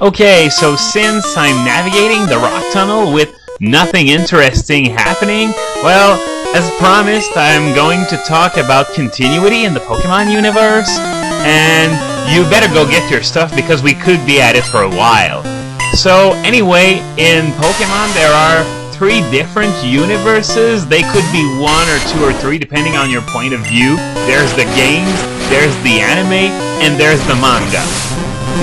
Okay, so since I'm navigating the rock tunnel with nothing interesting happening, well, as promised, I'm going to talk about continuity in the Pokemon universe, and you better go get your stuff because we could be at it for a while. So anyway, in Pokemon there are 3 different universes. They could be 1 or 2 or 3 depending on your point of view. There's the games, there's the anime, and there's the manga.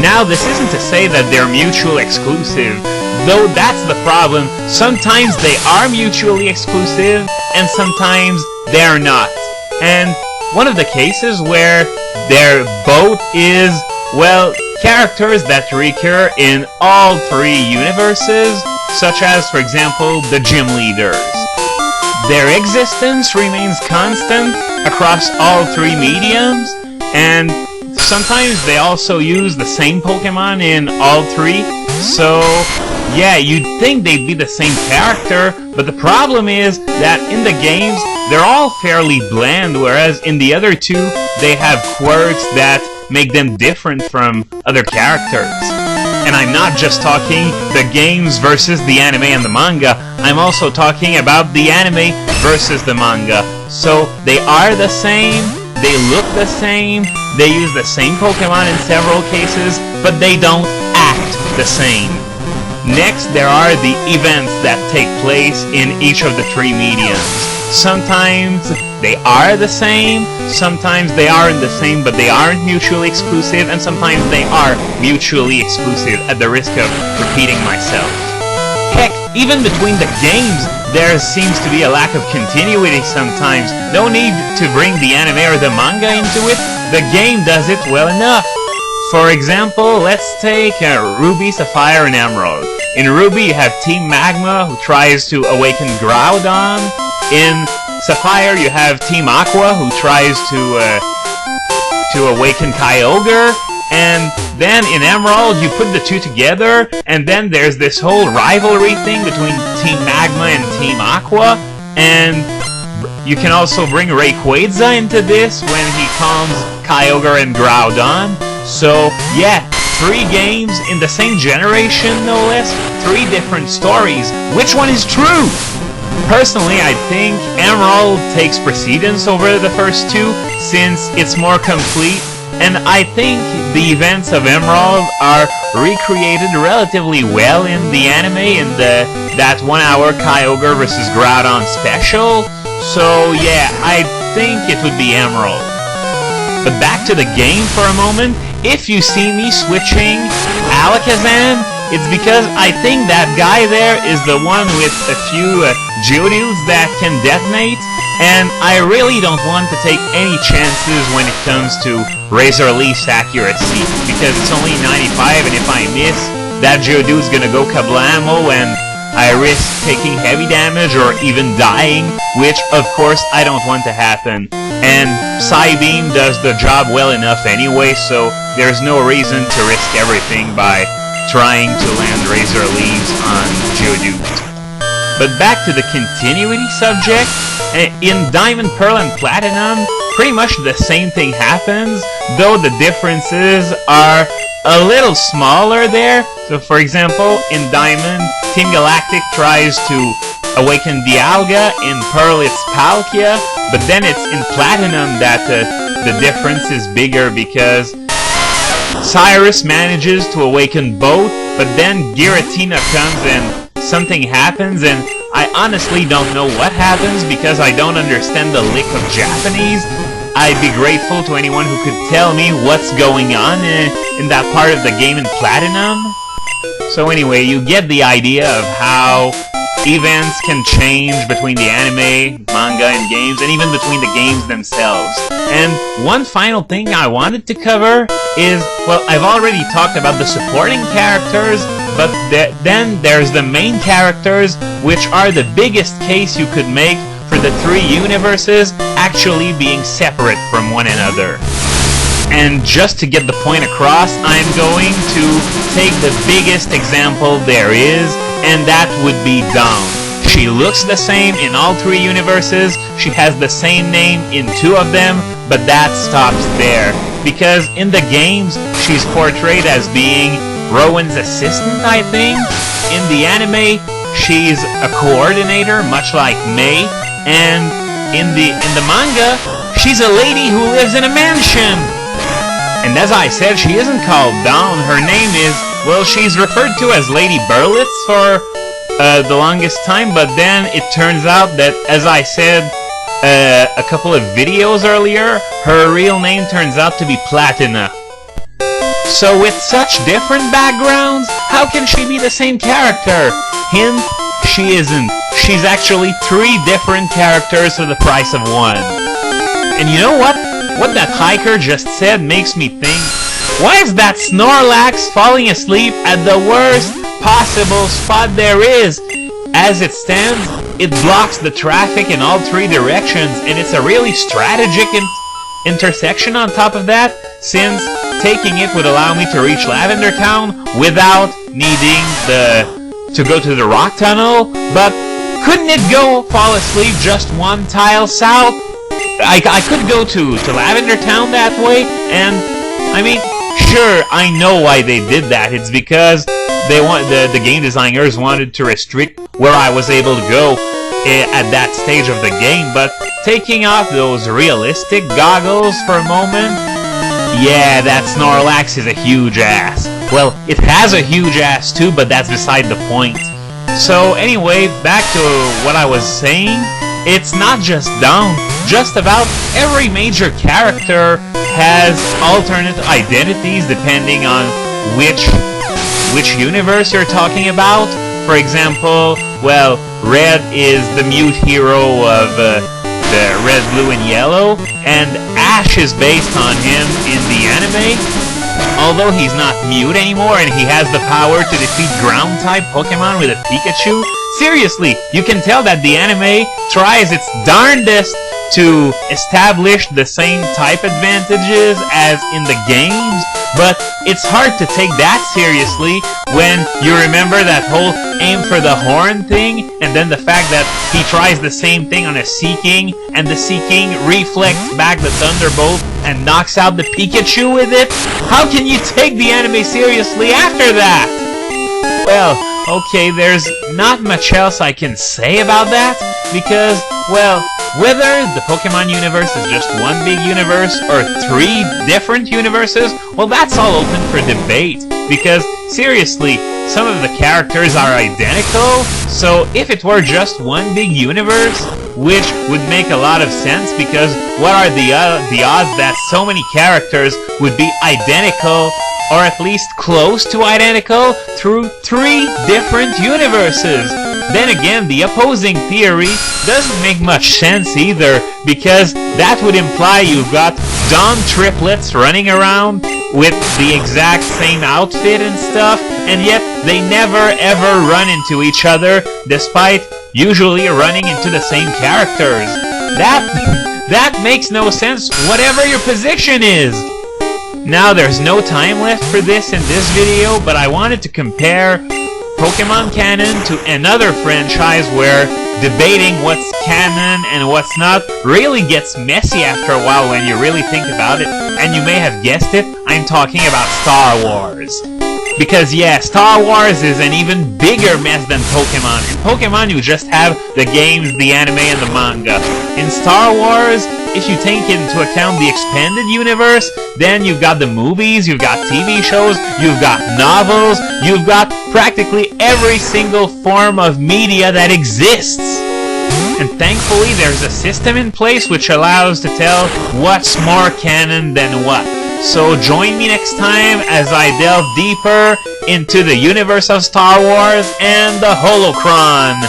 Now, this isn't to say that they're mutually exclusive, though that's the problem. Sometimes they are mutually exclusive, and sometimes they're not. And one of the cases where they're both is, well, characters that recur in all 3 universes, such as, for example, the gym leaders. Their existence remains constant across all 3 mediums, and sometimes they also use the same Pokemon in all 3, so yeah, you'd think they'd be the same character, but the problem is that in the games, they're all fairly bland, whereas in the other 2, they have quirks that make them different from other characters. And I'm not just talking the games versus the anime and the manga, I'm also talking about the anime versus the manga. So they are the same, they look the same, they use the same Pokemon in several cases, but they don't act the same. Next, there are the events that take place in each of the 3 mediums. Sometimes they are the same, sometimes they aren't the same, but they aren't mutually exclusive, and sometimes they are mutually exclusive, at the risk of repeating myself. Heck, even between the games, there seems to be a lack of continuity sometimes. No need to bring the anime or the manga into it, the game does it well enough. For example, let's take Ruby, Sapphire, and Emerald. In Ruby, you have Team Magma, who tries to awaken Groudon. In Sapphire, you have Team Aqua, who tries to awaken Kyogre. And then in Emerald, you put the 2 together, and then there's this whole rivalry thing between Team Magma and Team Aqua. And you can also bring Rayquaza into this when he calms Kyogre and Groudon. So, yeah, 3 games in the same generation, no less, 3 different stories. Which one is true? Personally, I think Emerald takes precedence over the first 2, since it's more complete, and I think the events of Emerald are recreated relatively well in the anime, in that 1-hour Kyogre vs. Groudon special, so yeah, I think it would be Emerald. But back to the game for a moment. If you see me switching Alakazam, it's because I think that guy there is the one with a few Geodudes that can detonate, and I really don't want to take any chances when it comes to Razor Leaf's accuracy, because it's only 95, and if I miss, that Geodude's gonna go kablamo, and I risk taking heavy damage or even dying, which of course I don't want to happen. And Psybeam does the job well enough anyway, so there's no reason to risk everything by trying to land Razor Leaves on Geodude. But back to the continuity subject, in Diamond, Pearl, and Platinum, pretty much the same thing happens, though the differences are a little smaller there. So for example, in Diamond, Team Galactic tries to awaken Dialga, in Pearl it's Palkia, but then it's in Platinum that the difference is bigger because Cyrus manages to awaken both, but then Giratina comes and something happens, and I honestly don't know what happens because I don't understand the lick of Japanese. I'd be grateful to anyone who could tell me what's going on in that part of the game in Platinum. So anyway, you get the idea of how events can change between the anime, manga, and games, and even between the games themselves. And one final thing I wanted to cover is, well, I've already talked about the supporting characters, but then there's the main characters, which are the biggest case you could make for the 3 universes actually being separate from one another. And just to get the point across, I'm going to take the biggest example there is, and that would be Dawn. She looks the same in all 3 universes, she has the same name in 2 of them, but that stops there. Because in the games, she's portrayed as being Rowan's assistant, I think. In the anime, she's a coordinator, much like May, and in the manga, she's a lady who lives in a mansion. And as I said, she isn't called Dawn. Her name is, well, she's referred to as Lady Berlitz for the longest time, but then it turns out that, as I said a couple of videos earlier, her real name turns out to be Platina. So with such different backgrounds, how can she be the same character? Hint, she isn't. She's actually 3 different characters for the price of 1. And you know what? What that hiker just said makes me think, why is that Snorlax falling asleep at the worst possible spot there is? As it stands, it blocks the traffic in all 3 directions, and it's a really strategic intersection on top of that, since taking it would allow me to reach Lavender Town without needing to go to the rock tunnel. But couldn't it fall asleep just 1 tile south? I could go to Lavender Town that way, and I mean, sure, I know why they did that. It's because the game designers wanted to restrict where I was able to go at that stage of the game, but taking off those realistic goggles for a moment, yeah, that Snorlax is a huge ass. Well, it has a huge ass too, but that's beside the point. So anyway, back to what I was saying, it's not just Dawn. Just about every major character has alternate identities depending on which universe you're talking about. For example, well, Red is the mute hero of the Red, Blue, and Yellow, and Ash is based on him in the anime. Although he's not mute anymore and he has the power to defeat ground-type Pokémon with a Pikachu. Seriously, you can tell that the anime tries its darndest to establish the same type advantages as in the games, but it's hard to take that seriously when you remember that whole aim for the horn thing, and then the fact that he tries the same thing on a Seeking, and the Seeking reflects back the Thunderbolt and knocks out the Pikachu with it. How can you take the anime seriously after that? Well, okay, there's not much else I can say about that, because, well, whether the Pokemon universe is just one big universe or 3 different universes, well, that's all open for debate, because, seriously, some of the characters are identical, so if it were just one big universe, which would make a lot of sense, because what are the odds that so many characters would be identical, or at least close to identical, through 3 different universes? Then again, the opposing theory doesn't make much sense either, because that would imply you've got Dawn triplets running around with the exact same outfit and stuff, and yet they never ever run into each other, despite usually running into the same characters. That makes no sense, whatever your position is. Now, there's no time left for this in this video, but I wanted to compare Pokemon canon to another franchise where debating what's canon and what's not really gets messy after a while when you really think about it, and you may have guessed it, I'm talking about Star Wars. Because yeah, Star Wars is an even bigger mess than Pokemon. In Pokemon you just have the games, the anime, and the manga. In Star Wars, if you take into account the expanded universe, then you've got the movies, you've got TV shows, you've got novels, you've got practically every single form of media that exists. And thankfully there's a system in place which allows to tell what's more canon than what. So join me next time as I delve deeper into the universe of Star Wars and the Holocron.